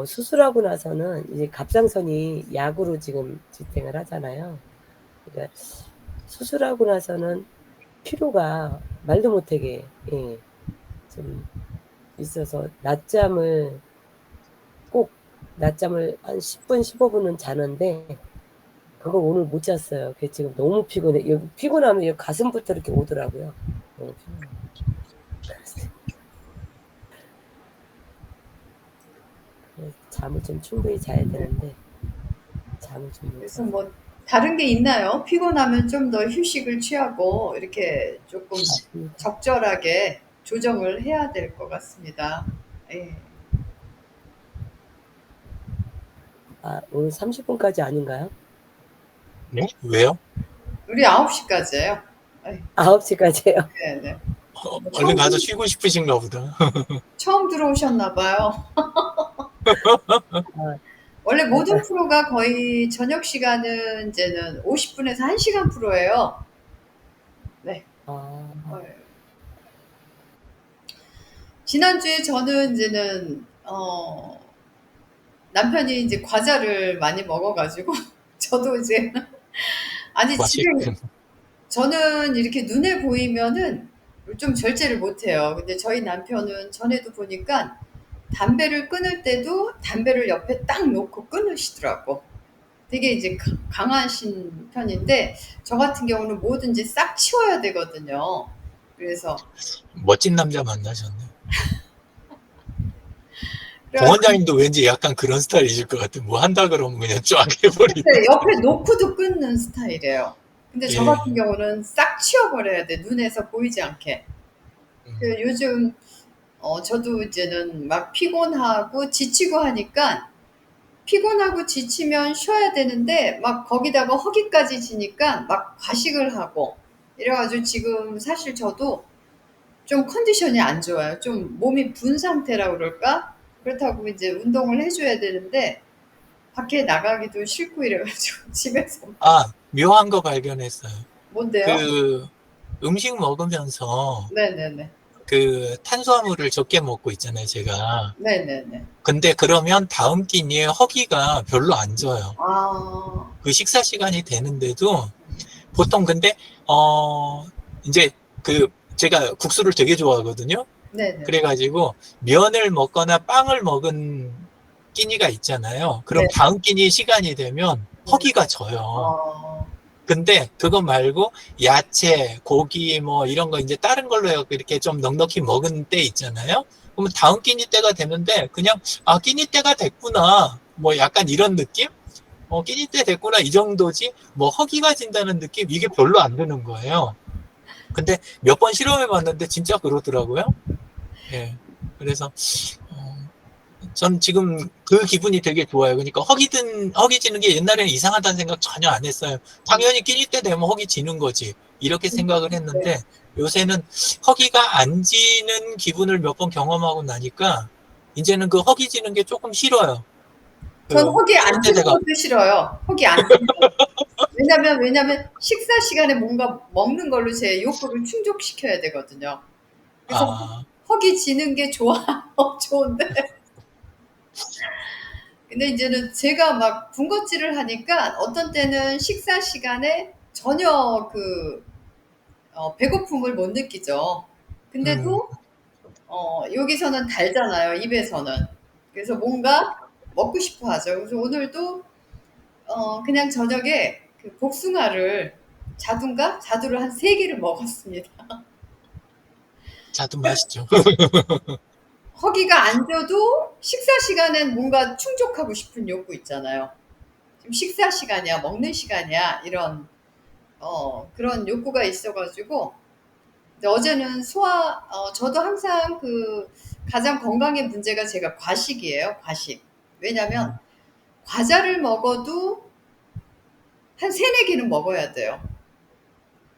수술하고 나서는 이제 갑상선이 약으로 지금 지탱을 하잖아요. 그러니까 수술하고 나서는 피로가 말도 못하게 좀 있어서 낮잠을 한 10분, 15분은 자는데 그걸 오늘 못 잤어요. 그게 지금 너무 피곤해. 여기 피곤하면 여기 가슴부터 이렇게 오더라고요. 너무 피곤해. 잠을 좀 충분히 자야 되는데 잠을 좀 못 그래서 자요. 뭐 다른 게 있나요? 피곤하면 좀 더 휴식을 취하고 이렇게 조금 적절하게 조정을 해야 될 것 같습니다. 예. 오늘 30분까지 아닌가요? 네? 왜요? 우리 9시까지예요. 9시까지요. 네네. 얼른 가서 쉬고 싶으신가 보다. 처음 들어오셨나 봐요. 원래 모든 프로가 거의 저녁 시간은 이제는 50분에서 1시간 프로예요. 네. 지난주에 저는 이제는 남편이 이제 과자를 많이 먹어가지고 저도 이제 아니 지금 맛있군. 저는 이렇게 눈에 보이면은 좀 절제를 못해요. 근데 저희 남편은 전에도 보니까 담배를 끊을 때도 담배를 옆에 딱 놓고 끊으시더라고. 되게 이제 강하신 편인데 저 같은 경우는 뭐든지 싹 치워야 되거든요. 그래서 멋진 남자 만나셨네. 그래서 공원장님도 왠지 약간 그런 스타일이실 것 같아. 뭐 한다 그러면 그냥 쫙 해버리고. 옆에 놓고도 끊는 스타일이에요. 근데 저 예. 같은 경우는 싹 치워버려야 돼. 눈에서 보이지 않게. 그 요즘 저도 이제는 막 피곤하고 지치고 하니까 피곤하고 지치면 쉬어야 되는데 막 거기다가 허기까지 지니까 막 과식을 하고 이래가지고 지금 사실 저도 좀 컨디션이 안 좋아요. 좀 몸이 분 상태라고 그럴까? 그렇다고 이제 운동을 해줘야 되는데 밖에 나가기도 싫고 이래가지고 집에서 아, 묘한 거 발견했어요. 뭔데요? 그 음식 먹으면서 네네네. 그 탄수화물을 적게 먹고 있잖아요, 제가. 네네네. 근데 그러면 다음 끼니에 허기가 별로 안 져요. 아, 그 식사 시간이 되는데도 보통 근데 이제 그 제가 국수를 되게 좋아하거든요. 네네. 그래가지고 면을 먹거나 빵을 먹은 끼니가 있잖아요. 그럼 네. 다음 끼니 시간이 되면 허기가 져요. 어, 근데 그거 말고 야채, 고기 뭐 이런 거 이제 다른 걸로 해갖고 이렇게 좀 넉넉히 먹은 때 있잖아요. 그러면 다음 끼니 때가 되는데 그냥 아 끼니 때가 됐구나 뭐 약간 이런 느낌? 끼니 때 됐구나 이 정도지 뭐 허기가 진다는 느낌 이게 별로 안 드는 거예요. 근데 몇 번 실험해 봤는데 진짜 그러더라고요. 예. 그래서 전 지금 그 기분이 되게 좋아요. 그러니까 허기 지는 게 옛날에는 이상하다는 생각 전혀 안 했어요. 당연히 끼니 때 되면 허기 지는 거지. 이렇게 생각을 했는데 요새는 허기가 안 지는 기분을 몇 번 경험하고 나니까 이제는 그 허기 지는 게 조금 싫어요. 전 그 허기 안 끼니 때 지는 돼가 것도 싫어요. 허기 안 지는 거. 왜냐면 식사 시간에 뭔가 먹는 걸로 제 욕구를 충족시켜야 되거든요. 그래서 아, 허기 지는 게 좋아. 좋은데. 근데 이제는 제가 막 군것질을 하니까 어떤 때는 식사 시간에 전혀 배고픔을 못 느끼죠. 음, 근데도 여기서는 달잖아요. 입에서는. 그래서 뭔가 먹고 싶어 하죠. 그래서 오늘도 그냥 저녁에 그 복숭아를 자두를 한 3개를 먹었습니다. 자두 맛있죠. 허기가 안 져도 식사 시간엔 뭔가 충족하고 싶은 욕구 있잖아요. 지금 식사 시간이야, 먹는 시간이야, 이런, 그런 욕구가 있어가지고, 근데 어제는 저도 항상 가장 건강의 문제가 제가 과식이에요, 과식. 왜냐면, 과자를 먹어도 한 3-4개는 먹어야 돼요.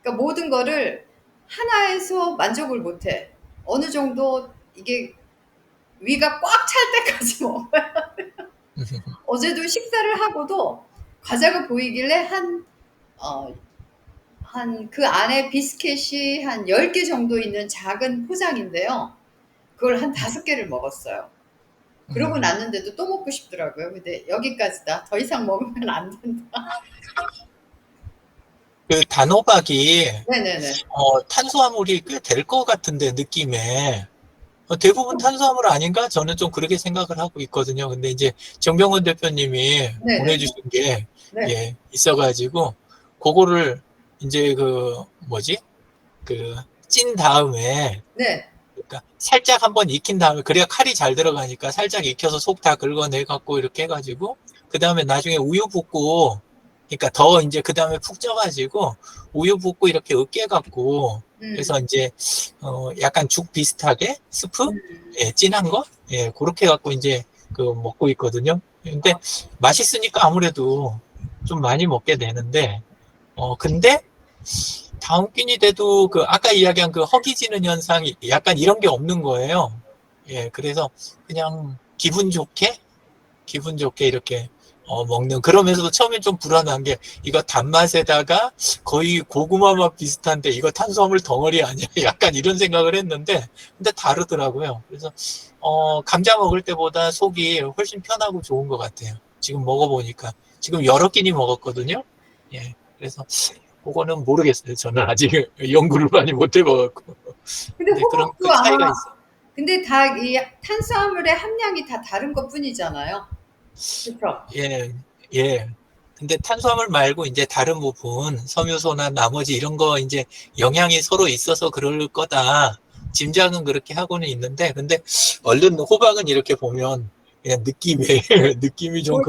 그러니까 모든 거를 하나에서 만족을 못 해. 어느 정도 이게 위가 꽉 찰 때까지 먹어요. 어제도 식사를 하고도 과자가 보이길래 그 안에 비스켓이 한 10개 정도 있는 작은 포장인데요. 그걸 한 5개를 먹었어요. 그러고 났는데도 또 먹고 싶더라고요. 근데 여기까지다. 더 이상 먹으면 안 된다. 그 단호박이 네네네. 탄수화물이 꽤 될 것 같은데 느낌에 대부분 탄수화물 아닌가? 저는 좀 그렇게 생각을 하고 있거든요. 근데 이제 정병훈 대표님이 네네. 보내주신 게 네. 예, 있어가지고 그거를 이제 찐 다음에 네. 그러니까 살짝 한번 익힌 다음에 그래야 칼이 잘 들어가니까 살짝 익혀서 속 다 긁어내 갖고 이렇게 해가지고 그 다음에 나중에 우유 붓고 그러니까 더 이제 그 다음에 푹 쪄가지고 우유 붓고 이렇게 으깨 갖고 그래서 이제 약간 죽 비슷하게 스프 예, 진한 거 예, 그렇게 갖고 이제 그 먹고 있거든요. 근데 맛있으니까 아무래도 좀 많이 먹게 되는데 근데 다음 끼니 돼도 그 아까 이야기한 그 허기지는 현상이 약간 이런 게 없는 거예요. 예, 그래서 그냥 기분 좋게 이렇게 먹는 그러면서도 처음엔 좀 불안한 게 이거 단맛에다가 거의 고구마 맛 비슷한데 이거 탄수화물 덩어리 아니야? 약간 이런 생각을 했는데 근데 다르더라고요. 그래서 감자 먹을 때보다 속이 훨씬 편하고 좋은 것 같아요. 지금 먹어보니까 지금 여러 끼니 먹었거든요. 예, 그래서 그거는 모르겠어요. 저는 아직 연구를 많이 못 해봐갖고. 근데 근데 그런 호박도 그 차이가 아마 있어요. 근데 다 이 탄수화물의 함량이 다 다른 것뿐이잖아요. 그렇죠? 예, 예. 근데 탄수화물 말고 이제 다른 부분, 섬유소나 나머지 이런 거 이제 영향이 서로 있어서 그럴 거다. 짐작은 그렇게 하고는 있는데, 근데 얼른 호박은 이렇게 보면 그냥 느낌이, 느낌이 좀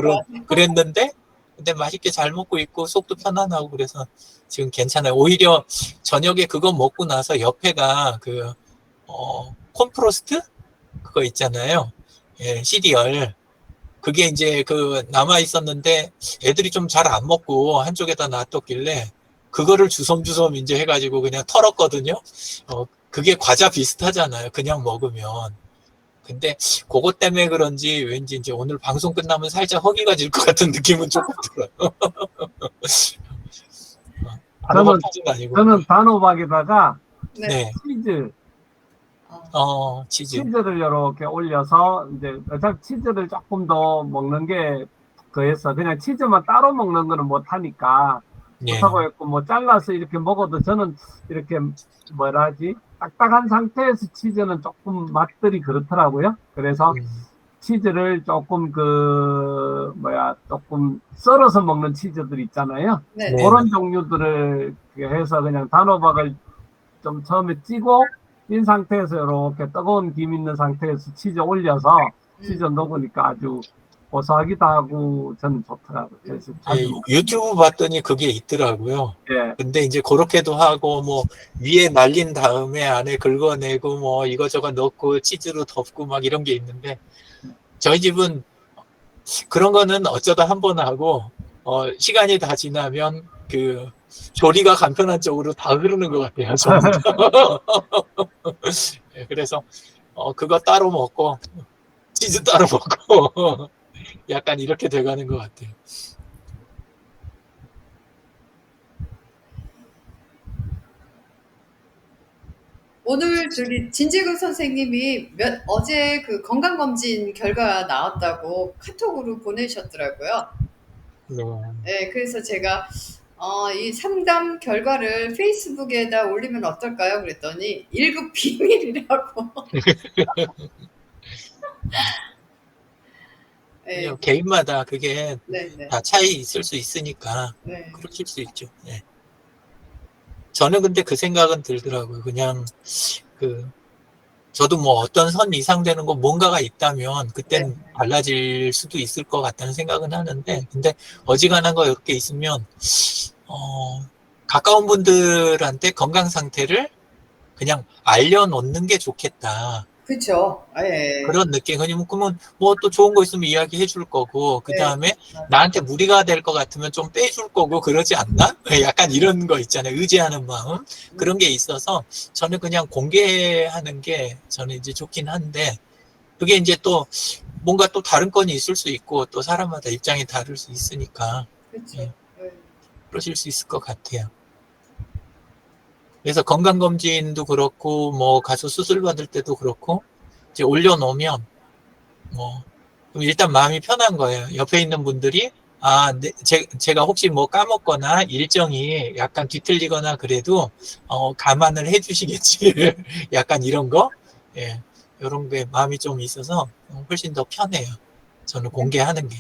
그랬는데, 근데 맛있게 잘 먹고 있고 속도 편안하고 그래서 지금 괜찮아요. 오히려 저녁에 그거 먹고 나서 옆에가 콘프로스트? 그거 있잖아요. 예, 시리얼. 그게 이제 남아 있었는데 애들이 좀 잘 안 먹고 한쪽에다 놔뒀길래 그거를 주섬주섬 이제 해가지고 그냥 털었거든요. 그게 과자 비슷하잖아요. 그냥 먹으면. 근데 그것 때문에 그런지 왠지 이제 오늘 방송 끝나면 살짝 허기가 질 것 같은 느낌은 조금 들어요. 단호박까지는 아니고. 저는 단호박에다가 네. 네. 치즈, 치즈. 치즈를 이렇게 올려서 이제 어차피 치즈를 조금 더 먹는 게 그래서 그냥 치즈만 따로 먹는 거는 못하니까 예. 못하고 했고 뭐 잘라서 이렇게 먹어도 저는 이렇게 뭐라 하지 딱딱한 상태에서 치즈는 조금 맛들이 그렇더라고요. 그래서 치즈를 조금 조금 썰어서 먹는 치즈들 있잖아요. 네. 네. 그런 종류들을 해서 그냥 단호박을 좀 처음에 찌고 찐 상태에서 이렇게 뜨거운 김 있는 상태에서 치즈 올려서 치즈 넣으니까 아주 고소하기도 하고 저는 좋더라고요. 그래서 자주 먹어요. 유튜브 봤더니 그게 있더라고요. 예. 근데 이제 그렇게도 하고 뭐 위에 말린 다음에 안에 긁어내고 뭐 이거저거 넣고 치즈로 덮고 막 이런 게 있는데 저희 집은 그런 거는 어쩌다 한 번 하고 시간이 다 지나면 조리가 간편한 쪽으로 다 흐르는 것 같아요. 전부 다. 그래서 그거 따로 먹고 치즈 따로 먹고 약간 이렇게 돼가는 것 같아요. 오늘 저기 진지근 선생님이 어제 그 건강검진 결과 나왔다고 카톡으로 보내셨더라고요. 네, 그래서 제가 이 상담 결과를 페이스북에다 올리면 어떨까요? 그랬더니 1급 비밀이라고. 네, 그냥 개인마다 그게 네, 네, 다 차이 있을 수 있으니까 네. 그러실 수 있죠. 네. 저는 근데 그 생각은 들더라고요. 그냥 저도 뭐 어떤 선 이상 되는 거 뭔가가 있다면 그땐 달라질 수도 있을 것 같다는 생각은 하는데 근데 어지간한 거 이렇게 있으면 가까운 분들한테 건강 상태를 그냥 알려놓는 게 좋겠다. 그쵸. 예. 그런 느낌. 그러면 뭐 또 좋은 거 있으면 이야기해 줄 거고, 그 다음에 나한테 무리가 될 것 같으면 좀 빼줄 거고, 그러지 않나? 약간 이런 거 있잖아요. 의지하는 마음. 그런 게 있어서 저는 그냥 공개하는 게 저는 이제 좋긴 한데, 그게 이제 또 뭔가 또 다른 건이 있을 수 있고, 또 사람마다 입장이 다를 수 있으니까, 그쵸. 예. 그러실 수 있을 것 같아요. 그래서 건강검진도 그렇고, 뭐 가서 수술 받을 때도 그렇고, 이제 올려놓으면, 그럼 일단 마음이 편한 거예요. 옆에 있는 분들이, 제가 혹시 뭐 까먹거나 일정이 약간 뒤틀리거나 그래도, 감안을 해 주시겠지. 약간 이런 거. 예. 이런 게 마음이 좀 있어서 훨씬 더 편해요. 저는 공개하는 게.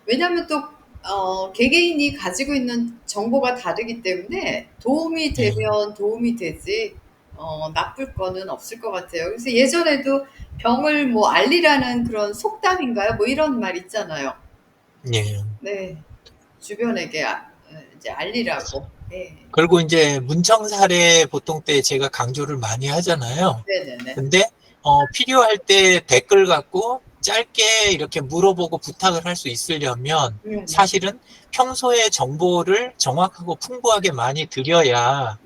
왜냐하면 또 개개인이 가지고 있는 정보가 다르기 때문에 도움이 되면 도움이 되지 나쁠 거는 없을 것 같아요. 그래서 예전에도 병을 뭐 알리라는 그런 속담인가요? 뭐 이런 말 있잖아요. 예. 네, 주변에게 이제 알리라고. 네. 그리고 이제 문청 사례 보통 때 제가 강조를 많이 하잖아요. 네네네. 근데 필요할 때 댓글 갖고 짧게 이렇게 물어보고 부탁을 할 수 있으려면 사실은 평소에 정보를 정확하고 풍부하게 많이 드려야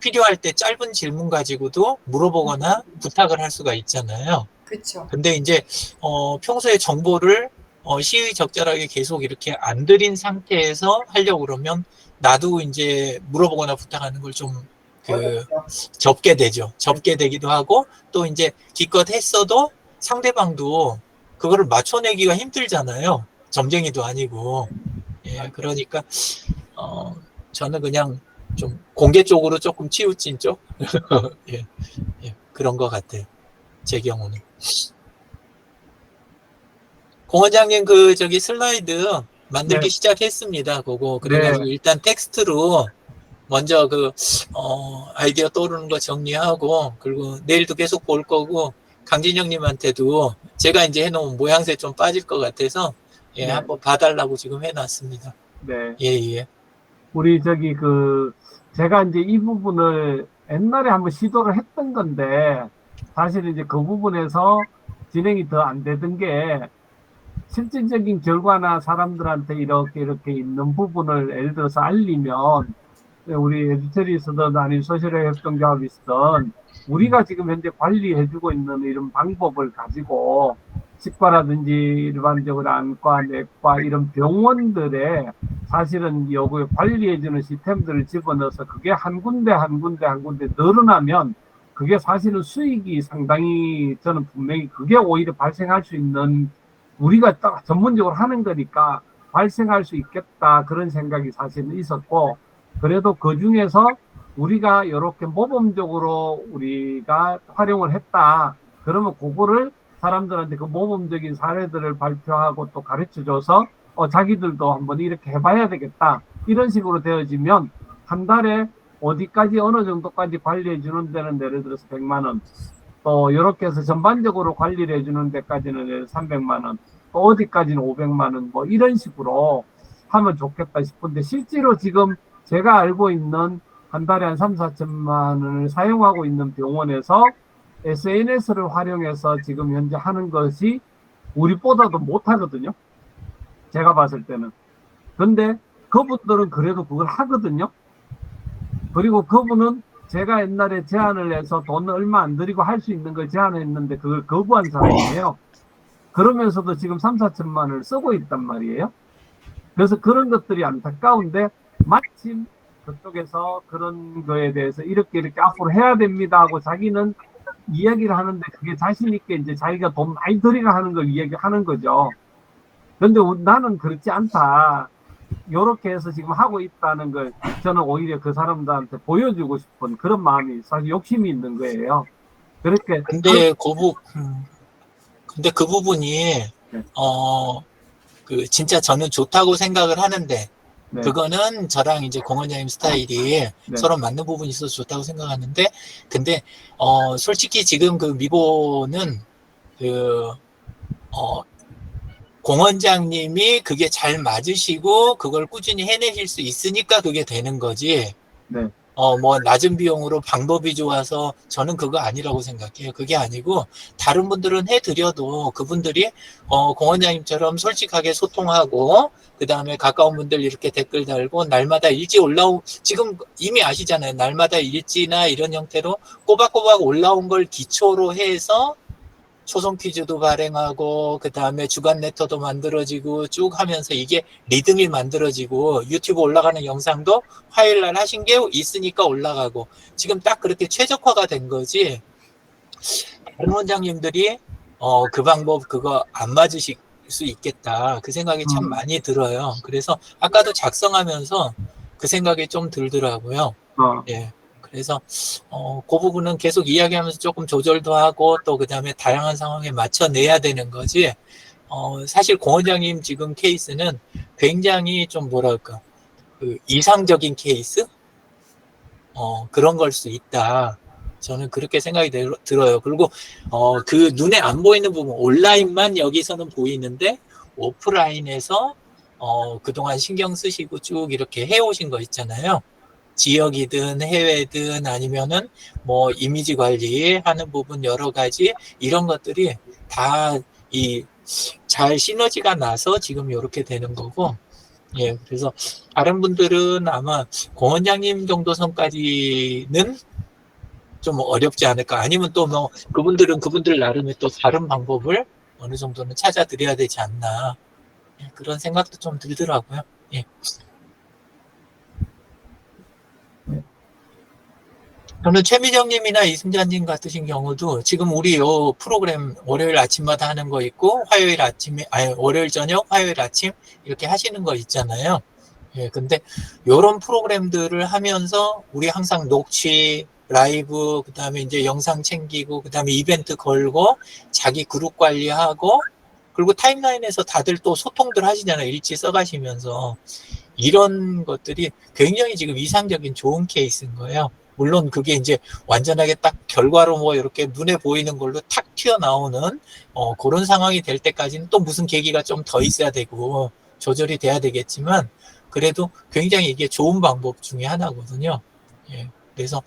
필요할 때 짧은 질문 가지고도 물어보거나 부탁을 할 수가 있잖아요. 그렇죠. 근데 이제 평소에 정보를 시의적절하게 계속 이렇게 안 드린 상태에서 하려고 그러면 나도 이제 물어보거나 부탁하는 걸 좀 접게 되죠. 접게 되기도 하고 또 이제 기껏 했어도 상대방도 그거를 맞춰내기가 힘들잖아요. 점쟁이도 아니고. 예, 그러니까 저는 그냥 좀 공개 쪽으로 조금 치우친 쪽 예, 예, 그런 것 같아요. 제 경우는. 공 원장님 그 저기 슬라이드 만들기 네. 시작했습니다. 그거 네. 그래가지고 일단 텍스트로 먼저 그 아이디어 떠오르는 거 정리하고 그리고 내일도 계속 볼 거고 강진영님한테도 제가 이제 해놓은 모양새 좀 빠질 것 같아서 예, 네. 한번 봐달라고 지금 해놨습니다. 네. 예. 우리 저기 제가 이제 이 부분을 옛날에 한번 시도를 했던 건데 사실 이제 그 부분에서 진행이 더 안 되던 게 실질적인 결과나 사람들한테 이렇게 있는 부분을 예를 들어서 알리면 우리 에디터리스든 아니면 소셜의 협동조합이든 우리가 지금 현재 관리해주고 있는 이런 방법을 가지고 치과라든지 일반적으로 안과, 내과 이런 병원들의 사실은 여기 관리해주는 시스템들을 집어넣어서 그게 한 군데 늘어나면 그게 사실은 수익이 상당히 저는 분명히 그게 오히려 발생할 수 있는 우리가 딱 전문적으로 하는 거니까 발생할 수 있겠다 그런 생각이 사실은 있었고 그래도 그 중에서 우리가 이렇게 모범적으로 우리가 활용을 했다. 그러면 그거를 사람들한테 그 모범적인 사례들을 발표하고 또 가르쳐줘서 자기들도 한번 이렇게 해봐야 되겠다. 이런 식으로 되어지면 한 달에 어디까지 어느 정도까지 관리해 주는 데는 예를 들어서 100만 원. 또 이렇게 해서 전반적으로 관리를 해주는 데까지는 300만 원. 또 어디까지는 500만 원. 뭐 이런 식으로 하면 좋겠다 싶은데 실제로 지금 제가 알고 있는 한 달에 한 3, 4천만 원을 사용하고 있는 병원에서 SNS를 활용해서 지금 현재 하는 것이 우리보다도 못하거든요. 제가 봤을 때는. 근데 그분들은 그래도 그걸 하거든요. 그리고 그분은 제가 옛날에 제안을 해서 돈을 얼마 안 들이고 할 수 있는 걸 제안했는데 그걸 거부한 사람이에요. 그러면서도 지금 3, 4천만 원을 쓰고 있단 말이에요. 그래서 그런 것들이 안타까운데 마침 그쪽에서 그런 거에 대해서 이렇게 앞으로 해야 됩니다 하고 자기는 이야기를 하는데 그게 자신 있게 이제 자기가 돈 많이 들이가 하는 걸 이야기하는 거죠. 그런데 나는 그렇지 않다. 요렇게 해서 지금 하고 있다는 걸 저는 오히려 그 사람들한테 보여주고 싶은 그런 마음이 사실 욕심이 있는 거예요. 그렇게 근데 근데 그 부분이 네. 진짜 저는 좋다고 생각을 하는데 네. 그거는 저랑 이제 공 원장님 스타일이 네. 서로 맞는 부분이 있어서 좋다고 생각하는데 근데 솔직히 지금 그 미보는 공 원장님이 그게 잘 맞으시고 그걸 꾸준히 해내실 수 있으니까 그게 되는 거지. 네. 뭐 낮은 비용으로 방법이 좋아서 저는 그거 아니라고 생각해요. 그게 아니고 다른 분들은 해드려도 그분들이 공 원장님처럼 솔직하게 소통하고 그 다음에 가까운 분들 이렇게 댓글 달고 날마다 일지 지금 이미 아시잖아요. 날마다 일지나 이런 형태로 꼬박꼬박 올라온 걸 기초로 해서 초성 퀴즈도 발행하고 그 다음에 주간 레터도 만들어지고 쭉 하면서 이게 리듬이 만들어지고 유튜브 올라가는 영상도 화요일 날 하신 게 있으니까 올라가고 지금 딱 그렇게 최적화가 된 거지. 다른 원장님들이 그 방법 그거 안 맞으실 수 있겠다 그 생각이 참 많이 들어요. 그래서 아까도 작성하면서 그 생각이 좀 들더라고요. 예. 그래서 그 부분은 계속 이야기하면서 조금 조절도 하고 또 그다음에 다양한 상황에 맞춰내야 되는 거지. 사실 공 원장님 지금 케이스는 굉장히 좀 뭐랄까 이상적인 케이스 그런 걸 수 있다. 저는 그렇게 생각이 들어요. 그리고 그 눈에 안 보이는 부분 온라인만 여기서는 보이는데 오프라인에서 그동안 신경 쓰시고 쭉 이렇게 해오신 거 있잖아요. 지역이든 해외든 아니면은 뭐 이미지 관리하는 부분 여러 가지 이런 것들이 다 잘 시너지가 나서 지금 이렇게 되는 거고 예 그래서 다른 분들은 아마 공 원장님 정도 선까지는 좀 어렵지 않을까 아니면 또 뭐 그분들은 그분들 나름의 또 다른 방법을 어느 정도는 찾아드려야 되지 않나 예, 그런 생각도 좀 들더라고요. 예. 저는 최미정님이나 이승자님 같으신 경우도 지금 우리 요 프로그램 월요일 아침마다 하는 거 있고 월요일 저녁, 화요일 아침 이렇게 하시는 거 있잖아요. 예, 근데 요런 프로그램들을 하면서 우리 항상 녹취, 라이브, 그 다음에 이제 영상 챙기고, 그 다음에 이벤트 걸고, 자기 그룹 관리하고, 그리고 타임라인에서 다들 또 소통들 하시잖아요. 일지 써가시면서. 이런 것들이 굉장히 지금 이상적인 좋은 케이스인 거예요. 물론 그게 이제 완전하게 딱 결과로 뭐 이렇게 눈에 보이는 걸로 탁 튀어나오는 그런 상황이 될 때까지는 또 무슨 계기가 좀 더 있어야 되고 조절이 돼야 되겠지만 그래도 굉장히 이게 좋은 방법 중에 하나거든요. 예. 그래서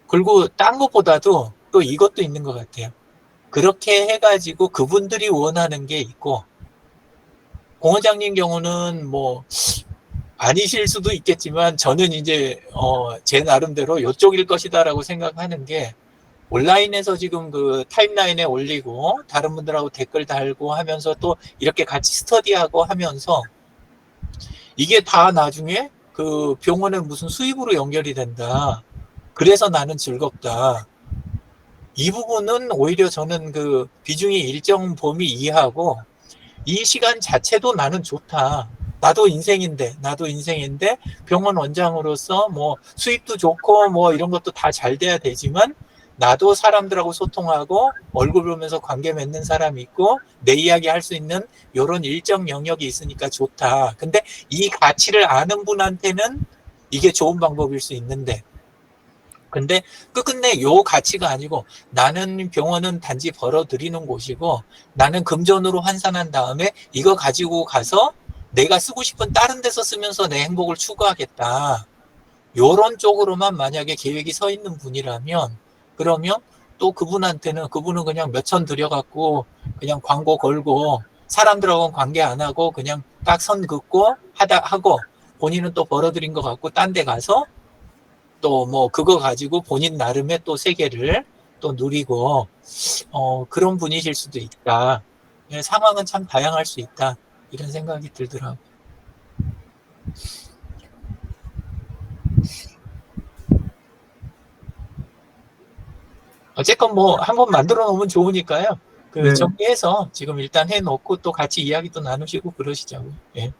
그리고 딴 것보다도 또 이것도 있는 것 같아요. 그렇게 해가지고 그분들이 원하는 게 있고 공 원장님 경우는 뭐 아니실 수도 있겠지만 저는 이제 제 나름대로 이쪽일 것이다라고 생각하는 게 온라인에서 지금 그 타임라인에 올리고 다른 분들하고 댓글 달고 하면서 또 이렇게 같이 스터디하고 하면서 이게 다 나중에 그 병원에 무슨 수입으로 연결이 된다. 그래서 나는 즐겁다. 이 부분은 오히려 저는 그 비중이 일정 범위 이하고 이 시간 자체도 나는 좋다. 나도 인생인데 병원 원장으로서 뭐 수입도 좋고 뭐 이런 것도 다 잘 돼야 되지만 나도 사람들하고 소통하고 얼굴 보면서 관계 맺는 사람이 있고 내 이야기 할 수 있는 이런 일정 영역이 있으니까 좋다. 근데 이 가치를 아는 분한테는 이게 좋은 방법일 수 있는데 근데 끝끝내 요 가치가 아니고 나는 병원은 단지 벌어들이는 곳이고 나는 금전으로 환산한 다음에 이거 가지고 가서 내가 쓰고 싶은 다른 데서 쓰면서 내 행복을 추구하겠다. 요런 쪽으로만 만약에 계획이 서 있는 분이라면 그러면 또 그분은 그냥 몇천 들여갖고 그냥 광고 걸고 사람들하고는 관계 안 하고 그냥 딱 선 긋고 하고 본인은 또 벌어들인 것 같고 딴 데 가서 또 뭐 그거 가지고 본인 나름의 또 세계를 또 누리고 그런 분이실 수도 있다. 상황은 참 다양할 수 있다. 이런 생각이 들더라고요. 어쨌건 뭐 한번 만들어 놓으면 좋으니까요. 그 네. 정리해서 지금 일단 해놓고 또 같이 이야기도 나누시고 그러시자고요. 예.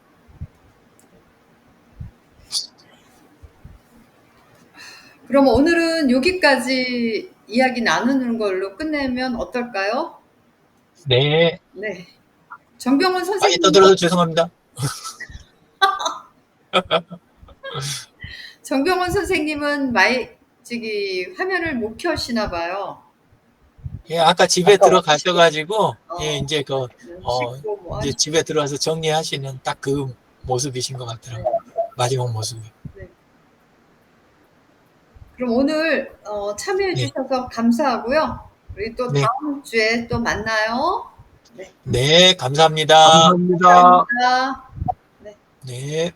그럼 오늘은 여기까지 이야기 나누는 걸로 끝내면 어떨까요? 네. 네. 정병원 많이 선생님, 떠들어서 죄송합니다. 정병원 선생님은 화면을 못 켜시나 봐요. 예, 아까 집에 들어가셔가지고 예, 어, 이제 씻고 뭐 이제 집에 들어와서 정리하시는 딱 그 모습이신 것 같더라고요. 마지막 모습이. 네. 그럼 오늘 참여해 네. 주셔서 감사하고요. 우리 또 네. 다음 주에 또 만나요. 네. 네, 감사합니다. 감사합니다. 감사합니다. 네.